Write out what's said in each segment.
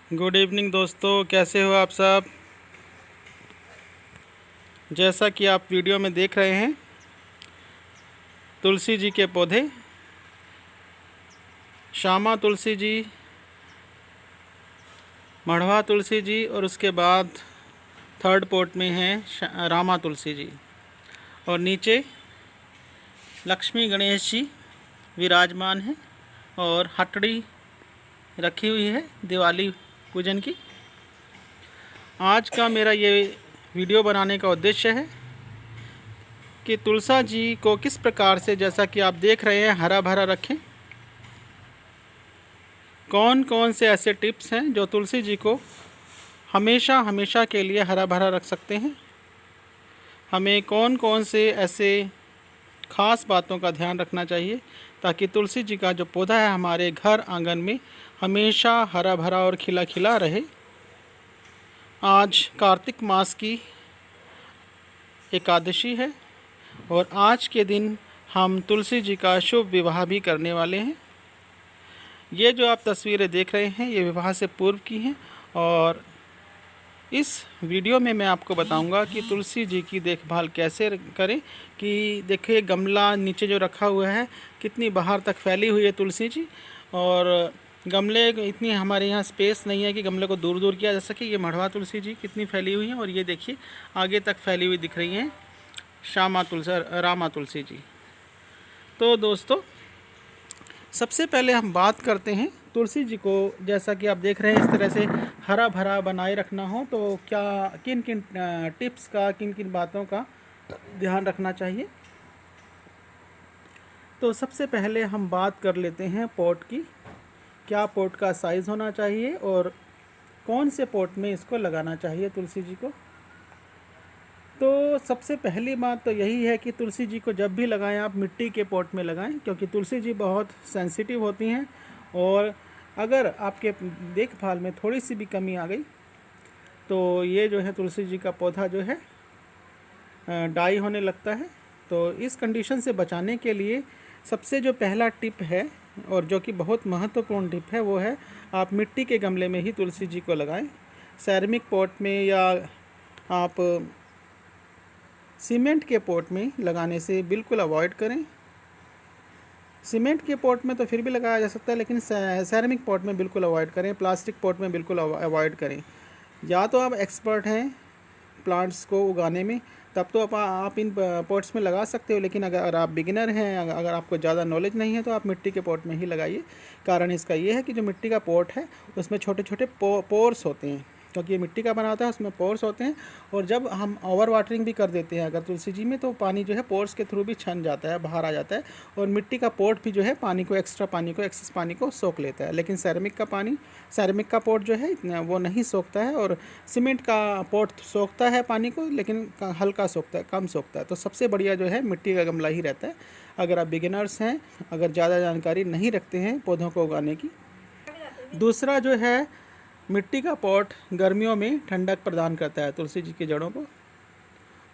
Good evening दोस्तों, कैसे हो आप सब। जैसा कि आप वीडियो में देख रहे हैं, तुलसी जी के पौधे, श्यामा तुलसी जी, मढ़वा तुलसी जी और उसके बाद थर्ड पॉट में है रामा तुलसी जी। और नीचे लक्ष्मी गणेश जी विराजमान हैं और हटड़ी रखी हुई है दिवाली पूजन की। आज का मेरा ये वीडियो बनाने का उद्देश्य है कि तुलसा जी को किस प्रकार से, जैसा कि आप देख रहे हैं, हरा भरा रखें। कौन कौन से ऐसे टिप्स हैं जो तुलसी जी को हमेशा हमेशा के लिए हरा भरा रख सकते हैं। हमें कौन कौन से ऐसे ख़ास बातों का ध्यान रखना चाहिए ताकि तुलसी जी का जो पौधा है हमारे घर आंगन में हमेशा हरा भरा और खिला खिला रहे। आज कार्तिक मास की एकादशी है और आज के दिन हम तुलसी जी का शुभ विवाह भी करने वाले हैं। ये जो आप तस्वीरें देख रहे हैं ये विवाह से पूर्व की हैं और इस वीडियो में मैं आपको बताऊंगा कि तुलसी जी की देखभाल कैसे करें। कि देखिए गमला नीचे जो रखा हुआ है कितनी बाहर तक फैली हुई है तुलसी जी, और गमले इतनी हमारे यहाँ स्पेस नहीं है कि गमले को दूर दूर किया जा सके। ये मढ़वा तुलसी जी कितनी फैली हुई हैं और ये देखिए आगे तक फैली हुई दिख रही हैं श्यामा तुलसी, रामा तुलसी जी। तो दोस्तों, सबसे पहले हम बात करते हैं तुलसी जी को, जैसा कि आप देख रहे हैं इस तरह से हरा भरा बनाए रखना हो तो क्या किन किन टिप्स का, किन किन बातों का ध्यान रखना चाहिए। तो सबसे पहले हम बात कर लेते हैं पॉट की। क्या पॉट का साइज़ होना चाहिए और कौन से पॉट में इसको लगाना चाहिए तुलसी जी को। तो सबसे पहली बात तो यही है कि तुलसी जी को जब भी लगाएं आप मिट्टी के पॉट में लगाएं, क्योंकि तुलसी जी बहुत सेंसिटिव होती हैं और अगर आपके देखभाल में थोड़ी सी भी कमी आ गई तो ये जो है तुलसी जी का पौधा जो है डाई होने लगता है। तो इस कंडीशन से बचाने के लिए सबसे जो पहला टिप है और जो कि बहुत महत्वपूर्ण टिप है वो है आप मिट्टी के गमले में ही तुलसी जी को लगाएं। सैरेमिक पॉट में या आप सीमेंट के पॉट में लगाने से बिल्कुल अवॉइड करें। सीमेंट के पॉट में तो फिर भी लगाया जा सकता है, लेकिन सैरेमिक पॉट में बिल्कुल अवॉइड करें। प्लास्टिक पॉट में बिल्कुल अवॉइड करें। या तो आप एक्सपर्ट हैं प्लांट्स को उगाने में तब तो आप इन पॉट्स में लगा सकते हो, लेकिन अगर आप बिगिनर हैं, अगर आपको ज़्यादा नॉलेज नहीं है तो आप मिट्टी के पॉट में ही लगाइए। कारण इसका ये है कि जो मिट्टी का पॉट है उसमें छोटे छोटे पोर्स होते हैं, क्योंकि ये मिट्टी का बना होता है, उसमें पोर्स होते हैं। और जब हम ओवर वाटरिंग भी कर देते हैं अगर तुलसी जी में, तो पानी जो है पोर्स के थ्रू भी छन जाता है, बाहर आ जाता है और मिट्टी का पॉट भी जो है पानी को, एक्सेस पानी को सोख लेता है। लेकिन सैरेमिक का पॉट जो है वो नहीं सोखता है, और सीमेंट का पॉट सोखता है पानी को लेकिन हल्का सोखता है, कम सोखता है। तो सबसे बढ़िया जो है मिट्टी का गमला ही रहता है अगर आप बिगिनर्स हैं, अगर ज़्यादा जानकारी नहीं रखते हैं पौधों को उगाने की। दूसरा जो है, मिट्टी का पॉट गर्मियों में ठंडक प्रदान करता है तुलसी जी की जड़ों को।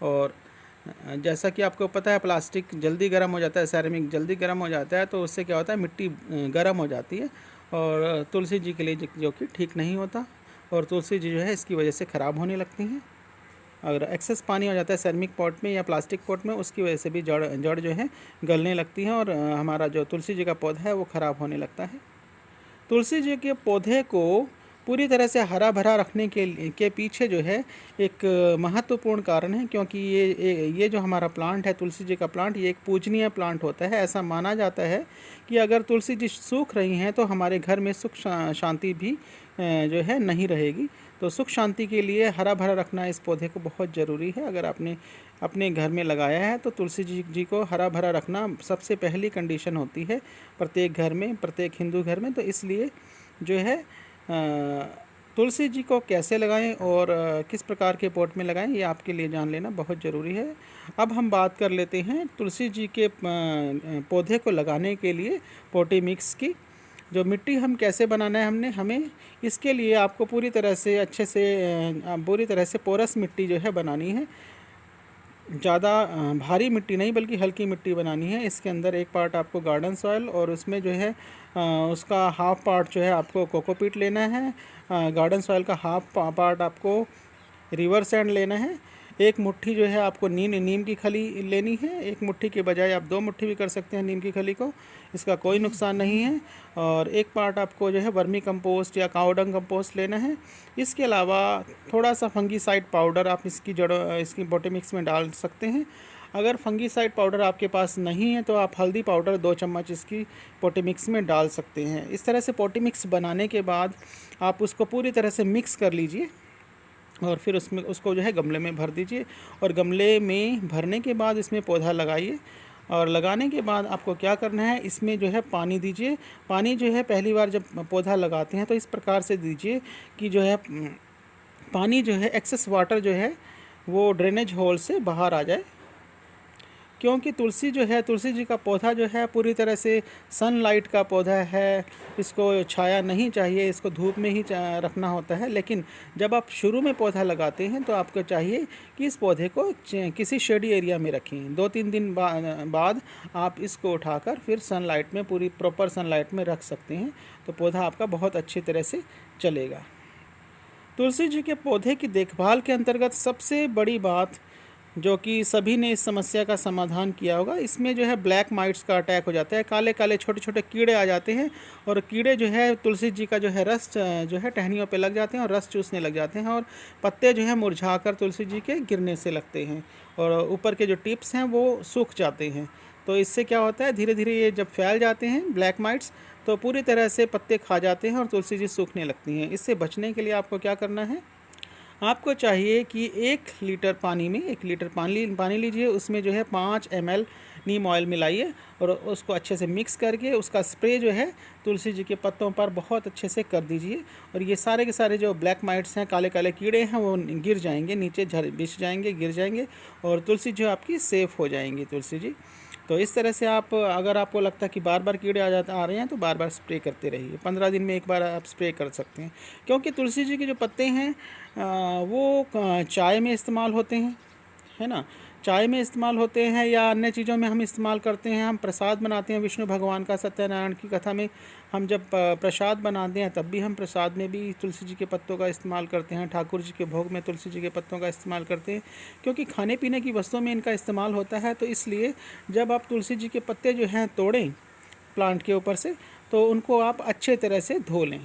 और जैसा कि आपको पता है प्लास्टिक जल्दी गर्म हो जाता है, सैरेमिक जल्दी गर्म हो जाता है, तो उससे क्या होता है मिट्टी गर्म हो जाती है और तुलसी जी के लिए जो कि ठीक नहीं होता, और तुलसी जी जो है इसकी वजह से ख़राब होने लगती हैं। अगर एक्सेस पानी हो जाता है सैरेमिक पॉट में या प्लास्टिक पॉट में, उसकी वजह से भी जड़ जो है गलने लगती हैं और हमारा जो तुलसी जी का पौधा है वो ख़राब होने लगता है। तुलसी जी के पौधे को पूरी तरह से हरा भरा रखने के पीछे जो है एक महत्वपूर्ण कारण है, क्योंकि ये जो हमारा प्लांट है तुलसी जी का प्लांट, ये एक पूजनीय प्लांट होता है। ऐसा माना जाता है कि अगर तुलसी जी सूख रही हैं तो हमारे घर में सुख शांति भी जो है नहीं रहेगी। तो सुख शांति के लिए हरा भरा रखना इस पौधे को बहुत ज़रूरी है। अगर आपने अपने घर में लगाया है तो तुलसी जी को हरा भरा रखना सबसे पहली कंडीशन होती है प्रत्येक घर में, प्रत्येक हिंदू घर में। तो इसलिए जो है तुलसी जी को कैसे लगाएं और किस प्रकार के पॉट में लगाएं, ये आपके लिए जान लेना बहुत ज़रूरी है। अब हम बात कर लेते हैं तुलसी जी के पौधे को लगाने के लिए पॉटी मिक्स की। जो मिट्टी हम कैसे बनाना है हमें इसके लिए आपको पूरी तरह से अच्छे से पूरी तरह से पोरस मिट्टी जो है बनानी है। ज़्यादा भारी मिट्टी नहीं बल्कि हल्की मिट्टी बनानी है। इसके अंदर एक पार्ट आपको गार्डन सॉइल और उसमें जो है उसका हाफ़ पार्ट जो है आपको कोकोपीट लेना है। गार्डन सॉइल का हाफ़ पार्ट आपको रिवर सैंड लेना है। एक मुट्ठी जो है आपको नीम की खली लेनी है। एक मुट्ठी के बजाय आप 2 मुट्ठी भी कर सकते हैं नीम की खली को, इसका कोई नुकसान नहीं है। और एक पार्ट आपको जो है वर्मी कंपोस्ट या काउडंग कंपोस्ट लेना है। इसके अलावा थोड़ा सा फंगीसाइड पाउडर आप इसकी इसकी पोटी मिक्स में डाल सकते हैं। अगर फंगीसाइड पाउडर आपके पास नहीं है तो आप हल्दी पाउडर 2 चम्मच इसकी पोटी मिक्स में डाल सकते हैं। इस तरह से पोटी मिक्स बनाने के बाद आप उसको पूरी तरह से मिक्स कर लीजिए और फिर उसको जो है गमले में भर दीजिए। और गमले में भरने के बाद इसमें पौधा लगाइए। और लगाने के बाद आपको क्या करना है, इसमें जो है पानी दीजिए। पानी जो है पहली बार जब पौधा लगाते हैं तो इस प्रकार से दीजिए कि जो है पानी जो है एक्सेस वाटर जो है वो ड्रेनेज होल से बाहर आ जाए। क्योंकि तुलसी जी का पौधा जो है पूरी तरह से सनलाइट का पौधा है, इसको छाया नहीं चाहिए, इसको धूप में ही रखना होता है। लेकिन जब आप शुरू में पौधा लगाते हैं तो आपको चाहिए कि इस पौधे को किसी शेडी एरिया में रखें। 2-3 दिन बाद आप इसको उठाकर फिर सनलाइट में, पूरी प्रॉपर सनलाइट में रख सकते हैं, तो पौधा आपका बहुत अच्छी तरह से चलेगा। तुलसी जी के पौधे की देखभाल के अंतर्गत सबसे बड़ी बात जो कि सभी ने इस समस्या का समाधान किया होगा, इसमें जो है ब्लैक माइट्स का अटैक हो जाता है। काले काले छोटे छोटे कीड़े आ जाते हैं और कीड़े जो है तुलसी जी का जो है रस जो है टहनियों पे लग जाते हैं और रस चूसने लग जाते हैं और पत्ते जो है मुरझाकर तुलसी जी के गिरने से लगते हैं और ऊपर के जो टिप्स हैं वो सूख जाते हैं। तो इससे क्या होता है, धीरे धीरे ये जब फैल जाते हैं ब्लैक माइट्स तो पूरी तरह से पत्ते खा जाते हैं और तुलसी जी सूखने लगती हैं। इससे बचने के लिए आपको क्या करना है, आपको चाहिए कि 1 लीटर पानी में 1 लीटर पानी लीजिए, उसमें जो है 5 ml नीम ऑयल मिलाइए और उसको अच्छे से मिक्स करके उसका स्प्रे जो है तुलसी जी के पत्तों पर बहुत अच्छे से कर दीजिए। और ये सारे के सारे जो ब्लैक माइट्स हैं, काले काले कीड़े हैं, वो गिर जाएंगे, नीचे बिछ जाएंगे, गिर जाएंगे और तुलसी जो आपकी सेफ़ हो जाएंगी तुलसी जी। तो इस तरह से आप, अगर आपको लगता है कि बार बार कीड़े आ रहे हैं तो बार बार स्प्रे करते रहिए। 15 दिन में एक बार आप स्प्रे कर सकते हैं। क्योंकि तुलसी जी के जो पत्ते हैं वो चाय में इस्तेमाल होते हैं, है ना, चाय में इस्तेमाल होते हैं या अन्य चीज़ों में हम इस्तेमाल करते हैं। हम प्रसाद बनाते हैं विष्णु भगवान का, सत्यनारायण की कथा में हम जब प्रसाद बनाते हैं तब भी हम प्रसाद में भी तुलसी जी के पत्तों का इस्तेमाल करते हैं। ठाकुर जी के भोग में तुलसी जी के पत्तों का इस्तेमाल करते हैं क्योंकि खाने पीने की वस्तुओं में इनका इस्तेमाल होता है। तो इसलिए जब आप तुलसी जी के पत्ते जो हैं तोड़ें प्लांट के ऊपर से तो उनको आप अच्छे तरह से धो लें।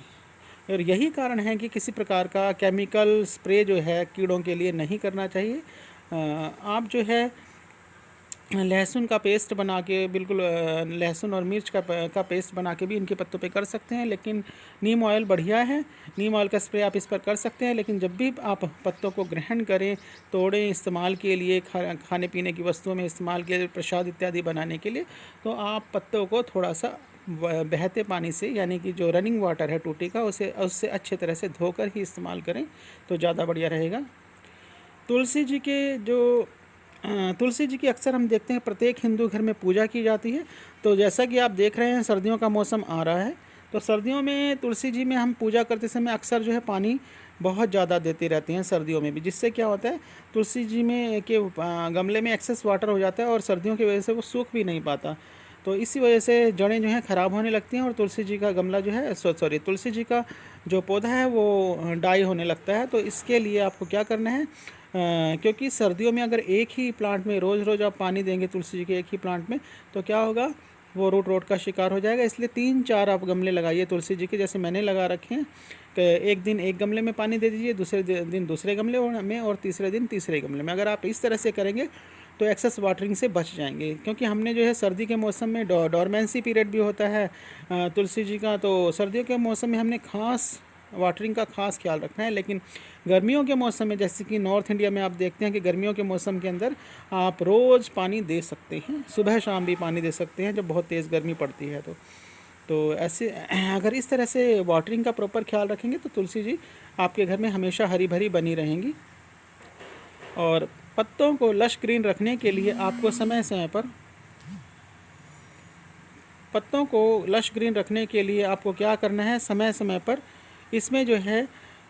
और यही कारण है कि किसी प्रकार का केमिकल स्प्रे जो है कीड़ों के लिए नहीं करना चाहिए। आप जो है लहसुन का पेस्ट बना के, बिल्कुल लहसुन और मिर्च का पेस्ट बना के भी इनके पत्तों पे कर सकते हैं। लेकिन नीम ऑयल बढ़िया है, नीम ऑयल का स्प्रे आप इस पर कर सकते हैं। लेकिन जब भी आप पत्तों को ग्रहण करें, तोड़ें इस्तेमाल के लिए, खाने पीने की वस्तुओं में इस्तेमाल के लिए, प्रसाद इत्यादि बनाने के लिए, तो आप पत्तों को थोड़ा सा बहते पानी से, यानी कि जो रनिंग वाटर है टूटी का, उससे अच्छे तरह से धोकर ही इस्तेमाल करें तो ज़्यादा बढ़िया रहेगा। तुलसी जी की अक्सर हम देखते हैं प्रत्येक हिंदू घर में पूजा की जाती है। तो जैसा कि आप देख रहे हैं सर्दियों का मौसम आ रहा है, तो सर्दियों में तुलसी जी में हम पूजा करते समय अक्सर जो है पानी बहुत ज़्यादा देते रहते हैं सर्दियों में भी, जिससे क्या होता है तुलसी जी में के गमले में एक्सेस वाटर हो जाता है और सर्दियों की वजह से वो सूख भी नहीं पाता। तो इसी वजह से जड़ें जो हैं ख़राब होने लगती हैं और तुलसी जी का गमला जो है तुलसी जी का जो पौधा है वो डाई होने लगता है। तो इसके लिए आपको क्या करना है, क्योंकि सर्दियों में अगर एक ही प्लांट में रोज़ आप पानी देंगे तुलसी जी के एक ही प्लांट में, तो क्या होगा, वो रूट रोट का शिकार हो जाएगा। इसलिए 3-4 आप गमले लगाइए तुलसी जी के, जैसे मैंने लगा रखे हैं। एक दिन एक गमले में पानी दे दीजिए, दूसरे दिन दूसरे गमले में और तीसरे दिन तीसरे गमले में। अगर आप इस तरह से करेंगे तो एक्सेस वाटरिंग से बच जाएंगे। क्योंकि हमने जो है सर्दी के मौसम में डॉर्मेंसी पीरियड भी होता है तुलसी जी का, तो सर्दियों के मौसम में हमने खास वाटरिंग का खास ख्याल रखना है। लेकिन गर्मियों के मौसम में, जैसे कि नॉर्थ इंडिया में आप देखते हैं कि गर्मियों के मौसम के अंदर आप रोज़ पानी दे सकते हैं, सुबह शाम भी पानी दे सकते हैं जब बहुत तेज़ गर्मी पड़ती है। तो ऐसे अगर इस तरह से वाटरिंग का प्रॉपर ख्याल रखेंगे तो तुलसी जी आपके घर में हमेशा हरी भरी बनी रहेंगी। और पत्तों को लश ग्रीन रखने के लिए आपको समय समय पर पत्तों को लश ग्रीन रखने के लिए आपको क्या करना है, समय समय पर इसमें जो है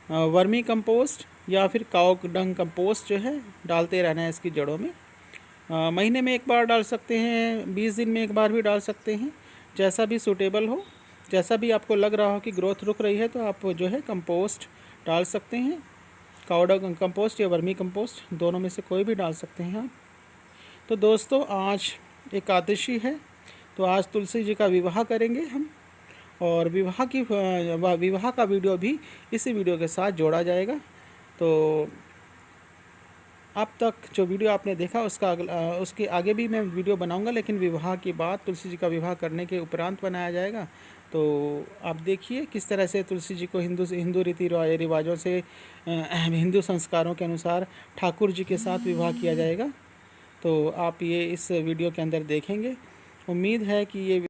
वर्मी कंपोस्ट या फिर काउ डंग कंपोस्ट जो है डालते रहना है इसकी जड़ों में। महीने में एक बार डाल सकते हैं, 20 दिन में एक बार भी डाल सकते हैं, जैसा भी सूटेबल हो। जैसा भी आपको लग रहा हो कि ग्रोथ रुक रही है तो आप जो है कंपोस्ट डाल सकते हैं, कावड़ कंपोस्ट या वर्मी कंपोस्ट, दोनों में से कोई भी डाल सकते हैं आप। तो दोस्तों आज एकादशी है, तो आज तुलसी जी का विवाह करेंगे हम, और विवाह का वीडियो भी इसी वीडियो के साथ जोड़ा जाएगा। तो अब तक जो वीडियो आपने देखा उसके आगे भी मैं वीडियो बनाऊंगा, लेकिन विवाह की बात तुलसी जी का विवाह करने के उपरांत बनाया जाएगा। तो आप देखिए किस तरह से तुलसी जी को हिंदू रीति रिवाजों से हिंदू संस्कारों के अनुसार ठाकुर जी के साथ विवाह किया जाएगा। तो आप ये इस वीडियो के अंदर देखेंगे। उम्मीद है कि ये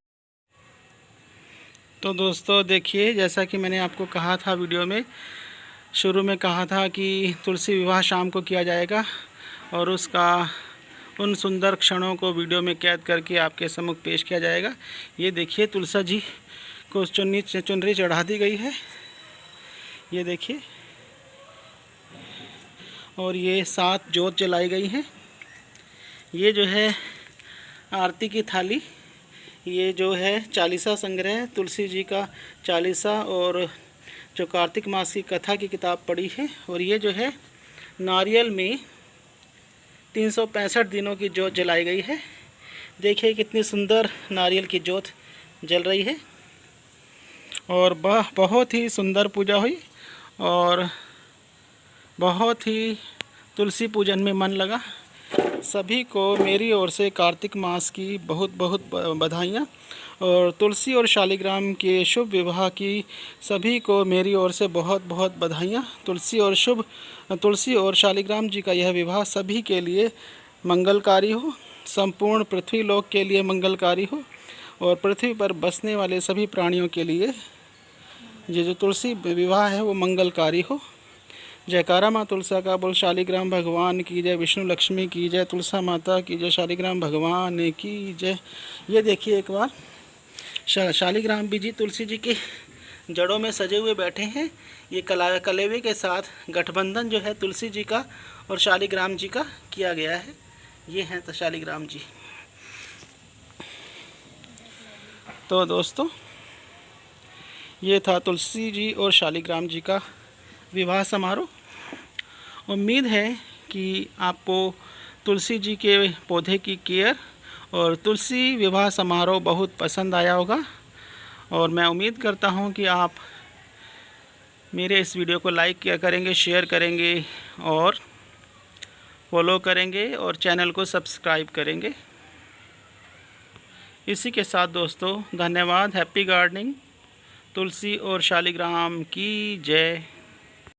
तो दोस्तों देखिए, जैसा कि मैंने आपको कहा था वीडियो में शुरू में कहा था कि तुलसी विवाह शाम को किया जाएगा, और उसका उन सुंदर क्षणों को वीडियो में कैद करके आपके सम्मुख पेश किया जाएगा। ये देखिए तुलसी जी को चुनरी चढ़ा दी गई है, ये देखिए, और ये 7 जोत जलाई गई हैं। ये जो है आरती की थाली, ये जो है चालीसा संग्रह तुलसी जी का चालीसा, और जो कार्तिक मास की कथा की किताब पढ़ी है। और ये जो है नारियल में 365 दिनों की जोत जलाई गई है। देखिए कितनी सुंदर नारियल की जोत जल रही है, और बहुत ही सुंदर पूजा हुई, और बहुत ही तुलसी पूजन में मन लगा। सभी को मेरी ओर से कार्तिक मास की बहुत बहुत बधाइयाँ, और तुलसी और शालिग्राम के शुभ विवाह की सभी को मेरी ओर से बहुत बहुत बधाइयाँ। तुलसी और शालिग्राम जी का यह विवाह सभी के लिए मंगलकारी हो, संपूर्ण पृथ्वी लोक के लिए मंगलकारी हो, और पृथ्वी पर बसने वाले सभी प्राणियों के लिए ये जो तुलसी विवाह है वो मंगलकारी हो। जयकारा माँ तुलसा का बोल, शालिग्राम भगवान की जय, विष्णु लक्ष्मी की जय, तुलसा माता की जय, शालिग्राम भगवान की जय। ये देखिए एक बार शालिग्राम भी जी तुलसी जी की जड़ों में सजे हुए बैठे हैं। ये कलेवे के साथ गठबंधन जो है तुलसी जी का और शालिग्राम जी का किया गया है। ये हैं तो शालिग्राम जी। तो दोस्तों ये था तुलसी जी और शालिग्राम जी का विवाह समारोह। उम्मीद है कि आपको तुलसी जी के पौधे की केयर और तुलसी विवाह समारोह बहुत पसंद आया होगा, और मैं उम्मीद करता हूं कि आप मेरे इस वीडियो को लाइक किया करेंगे, शेयर करेंगे, और फॉलो करेंगे, और चैनल को सब्सक्राइब करेंगे। इसी के साथ दोस्तों धन्यवाद। Happy gardening. तुलसी और शालिग्राम की जय।